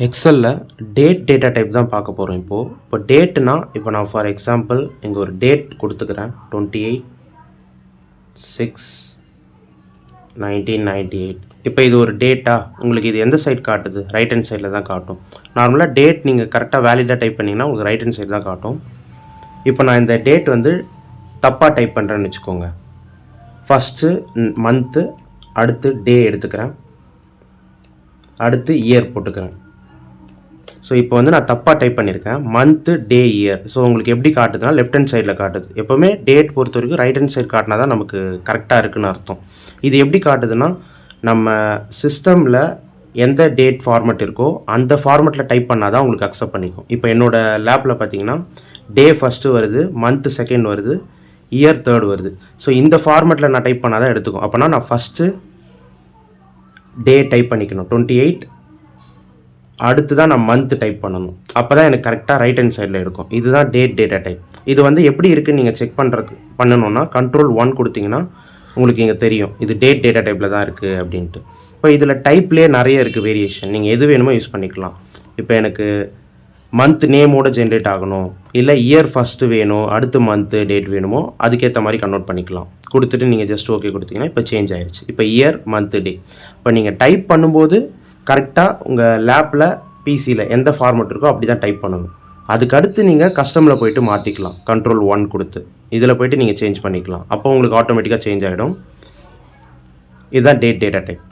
எக்ஸலில் date data type தான் பார்க்க போகிறோம் இப்போது. இப்போ டேட்டுனா இப்போ நான் ஃபார் எக்ஸாம்பிள் இங்கே ஒரு டேட் கொடுத்துக்கிறேன் 28/6/1998. இப்போ இது ஒரு டேட்டா, உங்களுக்கு இது எந்த சைட் காட்டுது? ரைட் ஹேண்ட் சைடில் தான் காட்டும். நார்மலாக டேட் நீங்கள் கரெக்டாக வேலிடாக டைப் பண்ணிங்கன்னா உங்களுக்கு ரைட் ஹேண்ட் சைடு தான் காட்டும். இப்போ நான் இந்த டேட் வந்து தப்பாக டைப் பண்ணுறேன்னு வச்சுக்கோங்க. ஃபஸ்ட்டு மந்த்து, அடுத்து டே எடுத்துக்கிறேன், அடுத்து இயர் போட்டுக்கிறேன். ஸோ இப்போ வந்து நான் தப்பாக டைப் பண்ணியிருக்கேன், மந்த்து டே இயர். ஸோ உங்களுக்கு எப்படி காட்டுதுன்னா லெஃப்ட் ஹேண்ட் சைடில் காட்டுது. எப்போவுமே டேட் பொறுத்த வரைக்கும் ரைட் ஹேண்ட் சைடு காட்டினா தான் நமக்கு கரெக்டாக இருக்குன்னு அர்த்தம். இது எப்படி காட்டுதுன்னா நம்ம சிஸ்டமில் எந்த டேட் ஃபார்மெட் இருக்கோ அந்த ஃபார்மெட்டில் டைப் பண்ணால் தான் உங்களுக்கு அக்செப்ட் பண்ணிக்கும். இப்போ என்னோடய லேப்பில் பார்த்தீங்கன்னா டே ஃபஸ்ட்டு வருது, மந்த்து செகண்ட் வருது, இயர் தேர்ட் வருது. ஸோ இந்த ஃபார்மெட்டில் நான் டைப் பண்ணால் தான் எடுத்துக்கும். அப்போனா நான் ஃபஸ்ட்டு டே டைப் பண்ணிக்கணும் 28, அடுத்து தான் நான் மந்த்து டைப் பண்ணணும். அப்போ தான் எனக்கு கரெக்டாக ரைட் ஹேண்ட் சைடில் இருக்கும். இதுதான் டேட் டேட்டா டைப். இது வந்து எப்படி இருக்குன்னு நீங்கள் செக் பண்ணணுன்னா Ctrl+1 கொடுத்தீங்கன்னா உங்களுக்கு இங்கே தெரியும் இது டேட் டேட்டா டைப்பில் தான் இருக்குது அப்படின்ட்டு. இப்போ இதில் டைப்லேயே நிறைய இருக்குது வேரியேஷன், நீங்கள் எது வேணுமோ யூஸ் பண்ணிக்கலாம். இப்போ எனக்கு மந்த் நேமோட ஜென்ரேட் ஆகணும், இல்லை இயர் ஃபஸ்ட்டு வேணும், அடுத்து மந்த்து டேட் வேணுமோ அதுக்கேற்ற மாதிரி கன்வெர்ட் பண்ணிக்கலாம். கொடுத்துட்டு நீங்கள் ஜஸ்ட் ஓகே கொடுத்தீங்கன்னா இப்போ சேஞ்ச் ஆயிடுச்சு. இப்போ இயர் மந்த்து டே. இப்போ நீங்கள் டைப் பண்ணும்போது கரெக்டாக உங்கள் லேப்பில் பிசியில் எந்த ஃபார்மெட் இருக்கோ அப்படி தான் டைப் பண்ணணும். அதுக்கடுத்து நீங்கள் கஸ்டமில் போய்ட்டு மாற்றிக்கலாம் Ctrl+1 கொடுத்து. இதில் போய்ட்டு நீங்கள் சேஞ்ச் பண்ணிக்கலாம். அப்போ உங்களுக்கு ஆட்டோமேட்டிக்காக சேஞ்ச் ஆகிடும். இதுதான் டேட் டேட்டா டைப்.